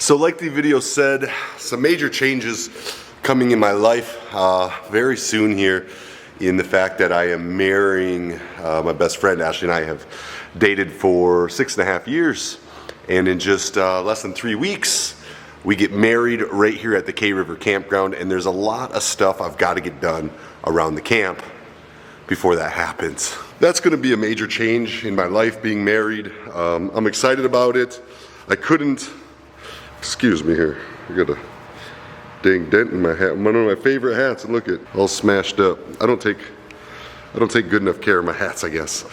So like the video said, some major changes coming in my life very soon here, in the fact that I am marrying my best friend. Ashley and I have dated for 6.5 years, and in just less than 3 weeks we get married right here at the K River campground. And there's a lot of stuff I've got to get done around the camp before that happens. That's going to be a major change in my life, being married. I'm excited about it. I couldn't, excuse me here, I got a dang dent in my hat. One of my favorite hats, and look at, all smashed up. I don't take good enough care of my hats, I guess.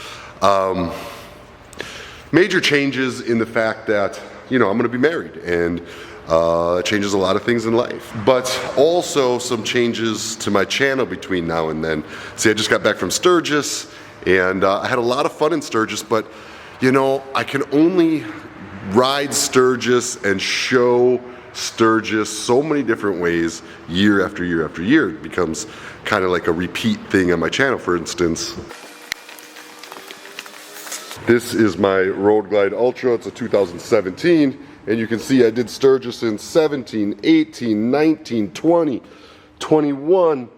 Major changes in the fact that, I'm going to be married, and it changes a lot of things in life. But also some changes to my channel between now and then. See, I just got back from Sturgis, and I had a lot of fun in Sturgis, but I can only ride Sturgis and show Sturgis so many different ways year after year after year. It becomes kind of like a repeat thing on my channel. For instance, this is my Road Glide Ultra. It's a 2017, and you can see I did Sturgis in 17, 18, 19, 20, 21,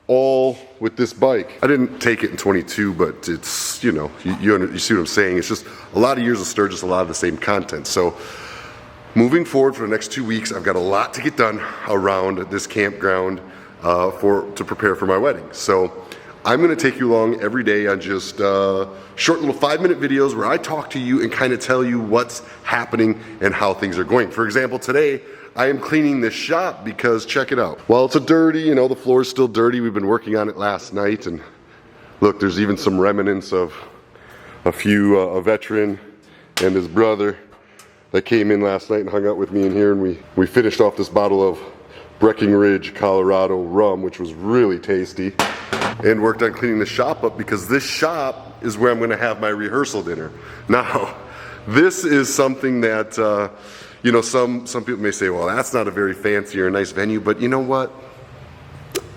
all with this bike. I didn't take it in 22, but it's, you see what I'm saying. It's just a lot of years of Sturgis, a lot of the same content. So moving forward for the next 2 weeks, I've got a lot to get done around this campground to prepare for my wedding. So I'm going to take you along every day on just short little 5-minute videos where I talk to you and kind of tell you what's happening and how things are going. For example, today I am cleaning this shop because, check it out. While it's dirty, the floor is still dirty. We've been working on it last night, and look, there's even some remnants of a veteran and his brother that came in last night and hung out with me in here, and we finished off this bottle of Breckenridge, Colorado rum, which was really tasty, and worked on cleaning the shop up, because this shop is where I'm going to have my rehearsal dinner. Now, this is something that some people may say, well, that's not a very fancy or a nice venue, but you know what?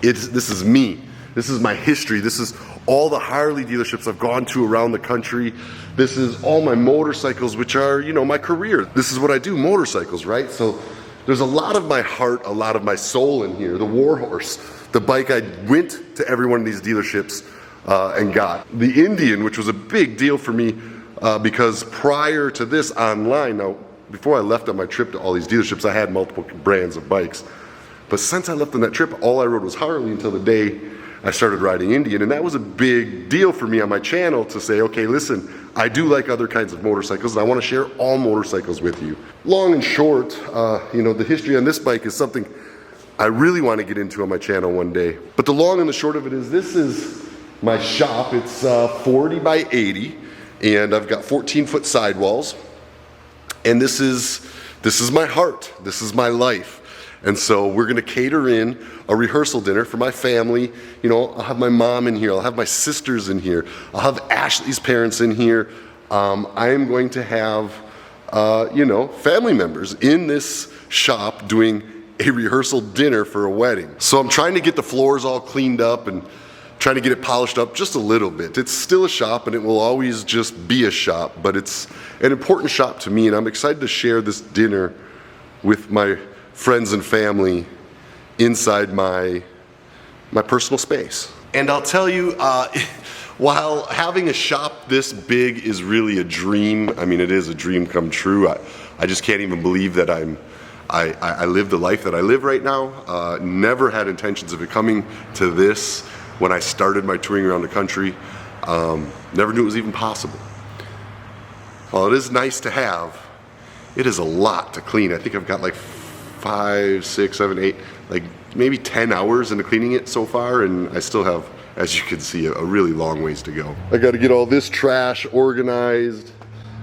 This is me. This is my history. This is all the Harley dealerships I've gone to around the country. This is all my motorcycles, which are, my career. This is what I do, motorcycles, right? So there's a lot of my heart, a lot of my soul in here. The Warhorse, the bike I went to every one of these dealerships and got. The Indian, which was a big deal for me because prior to this online, now before I left on my trip to all these dealerships, I had multiple brands of bikes. But since I left on that trip, all I rode was Harley until the day I started riding Indian. And that was a big deal for me on my channel to say, okay, listen, I do like other kinds of motorcycles, and I want to share all motorcycles with you. Long and short, the history on this bike is something I really want to get into on my channel one day. But the long and the short of it is, this is my shop. It's 40 by 80, and I've got 14-foot sidewalls. And this is my heart. This is my life. And so we're going to cater in a rehearsal dinner for my family. I'll have my mom in here. I'll have my sisters in here. I'll have Ashley's parents in here. I am going to have, family members in this shop doing a rehearsal dinner for a wedding. So I'm trying to get the floors all cleaned up and trying to get it polished up just a little bit. It's still a shop, and it will always just be a shop, but it's an important shop to me, and I'm excited to share this dinner with my friends and family inside my personal space. And I'll tell you, while having a shop this big is really a dream, I mean, it is a dream come true. I just can't even believe that I live the life that I live right now. Never had intentions of it coming to this when I started my touring around the country. Never knew it was even possible. While it is nice to have, it is a lot to clean. I think I've got like 5, 6, 7, 8, like maybe 10 hours into cleaning it so far, and I still have, as you can see, a really long ways to go. I got to get all this trash organized.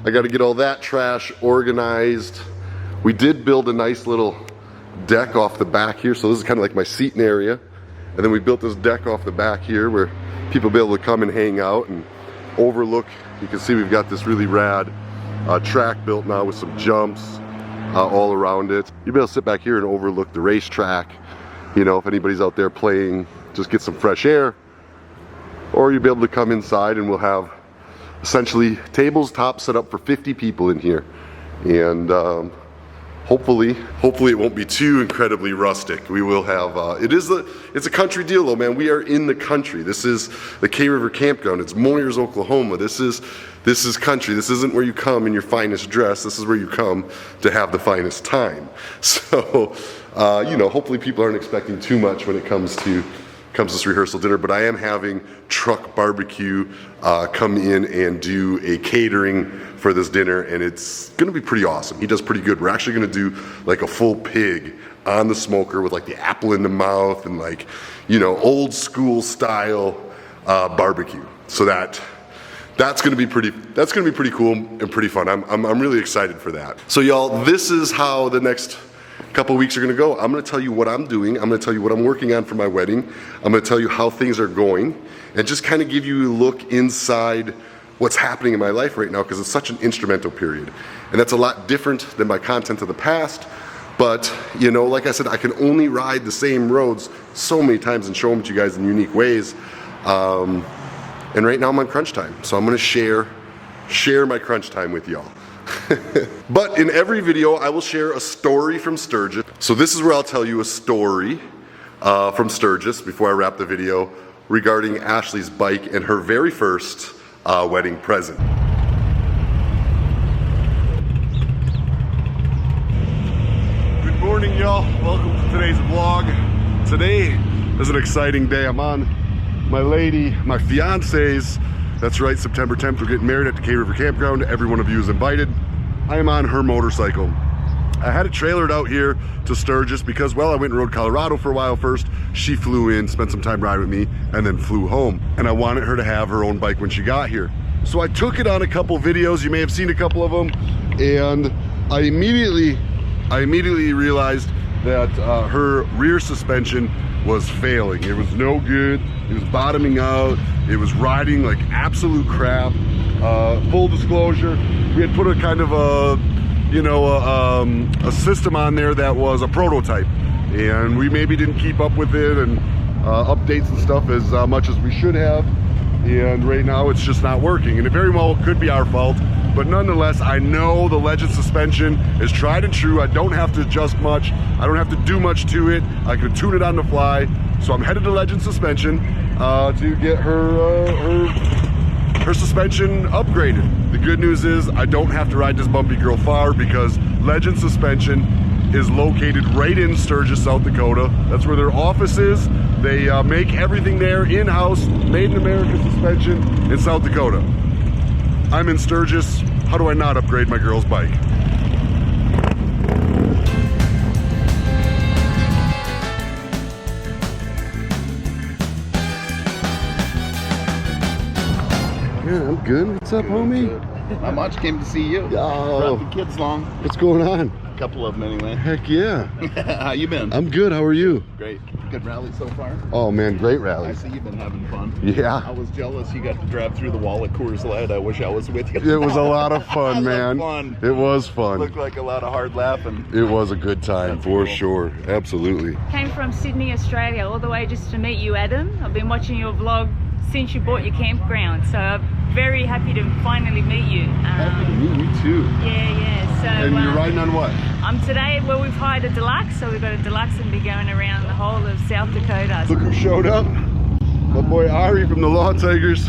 I got to get all that trash organized. We did build a nice little deck off the back here, so this is kind of like my seating area. And then we built this deck off the back here where people will be able to come and hang out and overlook. You can see we've got this really rad track built now with some jumps all around it. You'll be able to sit back here and overlook the racetrack. If anybody's out there playing, just get some fresh air. Or you'll be able to come inside, and we'll have essentially tables top set up for 50 people in here. And Hopefully it won't be too incredibly rustic. We will have, it's a country deal though, man. We are in the country. This is the K River Campground. It's Moyers, Oklahoma. This is country. This isn't where you come in your finest dress. This is where you come to have the finest time. So, you know, hopefully people aren't expecting too much when it comes to this rehearsal dinner, but I am having Truck Barbecue come in and do a catering for this dinner, and it's gonna be pretty awesome. He does pretty good. We're actually gonna do like a full pig on the smoker with like the apple in the mouth and like, you know, old school style barbecue. So that's gonna be pretty cool and pretty fun. I'm really excited for that. So y'all, this is how the next couple weeks are gonna go. I'm gonna tell you what I'm doing. I'm gonna tell you what I'm working on for my wedding. I'm gonna tell you how things are going and just kind of give you a look inside what's happening in my life right now, because it's such an instrumental period. And that's a lot different than my content of the past. But, you know, like I said, I can only ride the same roads so many times and show them to you guys in unique ways. And right now I'm on crunch time. So I'm gonna share my crunch time with y'all. But in every video, I will share a story from Sturgis. So this is where I'll tell you a story from Sturgis before I wrap the video regarding Ashley's bike and her very first wedding present. Good morning, y'all. Welcome to today's vlog. Today is an exciting day. I'm on my lady, my fiance's. That's right, September 10th, we're getting married at the K River Campground. Every one of you is invited. I am on her motorcycle. I had it trailered out here to Sturgis because, well, I went and rode Colorado for a while first. She flew in, spent some time riding with me, and then flew home. And I wanted her to have her own bike when she got here. So I took it on a couple videos. You may have seen a couple of them. And I immediately realized that her rear suspension was failing. It was no good. It was bottoming out. It was riding like absolute crap. Full disclosure, we had put a kind of a system on there that was a prototype, and we maybe didn't keep up with it and updates and stuff as much as we should have. And right now it's just not working, and it very well could be our fault. But nonetheless, I know the Legend suspension is tried and true. I don't have to adjust much. I don't have to do much to it. I can tune it on the fly. So I'm headed to Legend suspension to get her suspension upgraded. The good news is I don't have to ride this bumpy girl far because Legend suspension is located right in Sturgis, South Dakota. That's where their office is. They make everything there in-house, made in America suspension in South Dakota. I'm in Sturgis. How do I not upgrade my girl's bike? Yeah, I'm good. What's up, homie? Not much. Came to see you. Oh. Brought the kids along. What's going on? A couple of them anyway. Heck yeah. How you been? I'm good. How are you? Great. Good rally so far? Oh man, great I rally. see you've been having fun. Yeah. I was jealous you got to drive through the wall at Coors Light. I wish I was with you. It was a lot of fun, man. Fun. It was fun. Looked like a lot of hard laughing. It was a good time. That's for cool. sure. Absolutely. Came from Sydney, Australia, all the way just to meet you, Adam. I've been watching your vlog since you bought your campground, so I'm very happy to finally meet you. Happy to meet you too. Yeah. So And you're riding on what? I'm today, well, we've hired a deluxe, so we've got a deluxe and be going around the whole of South Dakota. Look who showed up. My boy Ari from the Law Tigers.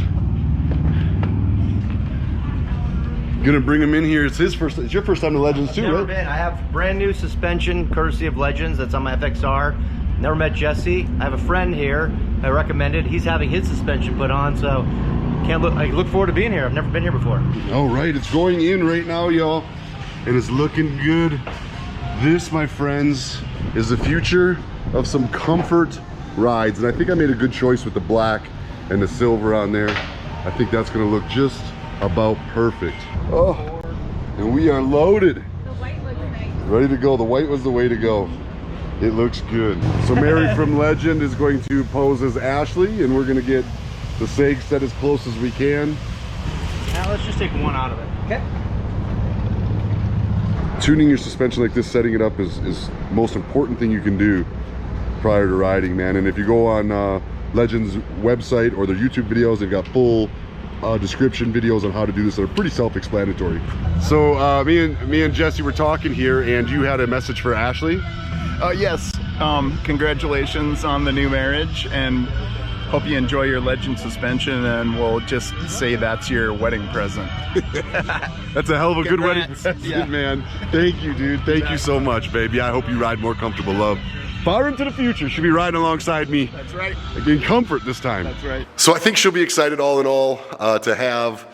Gonna bring him in here. It's your first time to Legends too, Never right? been. I have brand new suspension courtesy of Legends that's on my FXR. Never met Jesse. I have a friend here I recommended. He's having his suspension put on, so I look forward to being here. I've never been here before. All right, it's going in right now, y'all, and it's looking good. This, my friends, is the future of some comfort rides, and I think I made a good choice with the black and the silver on there. I think that's gonna look just about perfect. Oh, and we are loaded. The white looks nice. Ready to go. The white was the way to go. It looks good. So Mary from Legend is going to pose as Ashley, and we're gonna get the sag set as close as we can. Now let's just take one out of it, okay? Tuning your suspension like this, setting it up is the most important thing you can do prior to riding, man. And if you go on Legend's website or their YouTube videos, they've got full description videos on how to do this that are pretty self-explanatory. So me and Jesse were talking here, and you had a message for Ashley. Yes, congratulations on the new marriage, and hope you enjoy your Legend suspension, and we'll just say that's your wedding present. That's a hell of a good wedding Congrats. present, Yeah. man. Thank you, dude. Thank you so much, baby. I hope you ride more comfortable, love. Far into the future, she'll be riding alongside me. That's right. In comfort this time. That's right. So I think she'll be excited all in all to have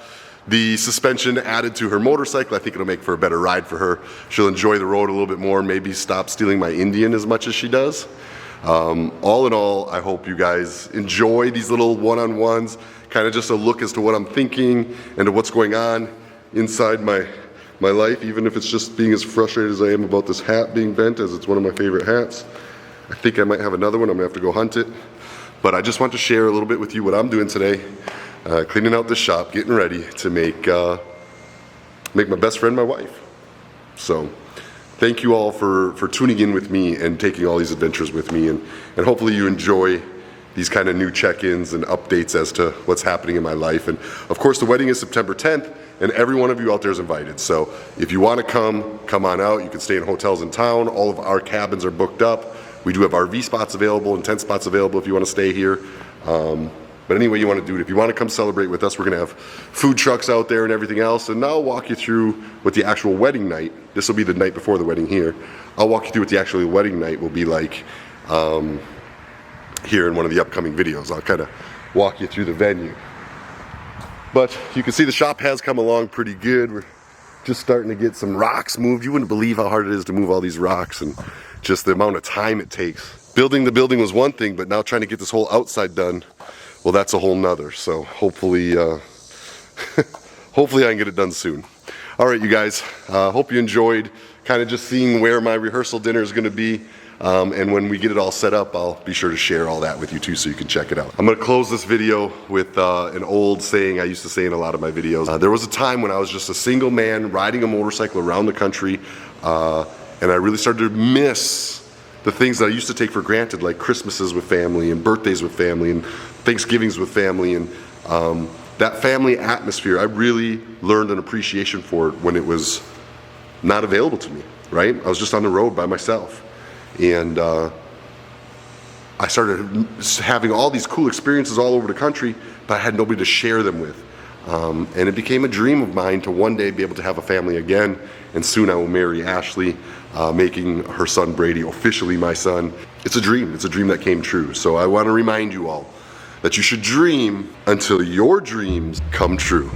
the suspension added to her motorcycle. I think it'll make for a better ride for her. She'll enjoy the road a little bit more, maybe stop stealing my Indian as much as she does. All in all, I hope you guys enjoy these little one-on-ones, kind of just a look as to what I'm thinking and to what's going on inside my life, even if it's just being as frustrated as I am about this hat being bent, as it's one of my favorite hats. I think I might have another one. I'm gonna have to go hunt it. But I just want to share a little bit with you what I'm doing today. Cleaning out the shop, getting ready to make my best friend my wife. So thank you all for tuning in with me and taking all these adventures with me. And hopefully you enjoy these kind of new check-ins and updates as to what's happening in my life. And of course the wedding is September 10th, and every one of you out there is invited. So if you want to come on out. You can stay in hotels in town. All of our cabins are booked up. We do have RV spots available and tent spots available if you want to stay here. But any way you want to do it, if you want to come celebrate with us, we're going to have food trucks out there and everything else. And now I'll walk you through what the actual wedding night, this will be the night before the wedding here. I'll walk you through what the actual wedding night will be like here in one of the upcoming videos. I'll kind of walk you through the venue. But you can see the shop has come along pretty good. We're just starting to get some rocks moved. You wouldn't believe how hard it is to move all these rocks and just the amount of time it takes. Building the building was one thing, but now trying to get this whole outside done, well, that's a whole nother. So hopefully, hopefully I can get it done soon. All right, you guys, hope you enjoyed kind of just seeing where my rehearsal dinner is gonna be. And when we get it all set up, I'll be sure to share all that with you too, so you can check it out. I'm gonna close this video with an old saying I used to say in a lot of my videos. There was a time when I was just a single man riding a motorcycle around the country, and I really started to miss the things that I used to take for granted, like Christmases with family and birthdays with family and Thanksgivings with family, and that family atmosphere. I really learned an appreciation for it when it was not available to me, right? I was just on the road by myself. And I started having all these cool experiences all over the country, but I had nobody to share them with. And it became a dream of mine to one day be able to have a family again. And soon I will marry Ashley, making her son Brady officially my son. It's a dream that came true. So I want to remind you all that you should dream until your dreams come true.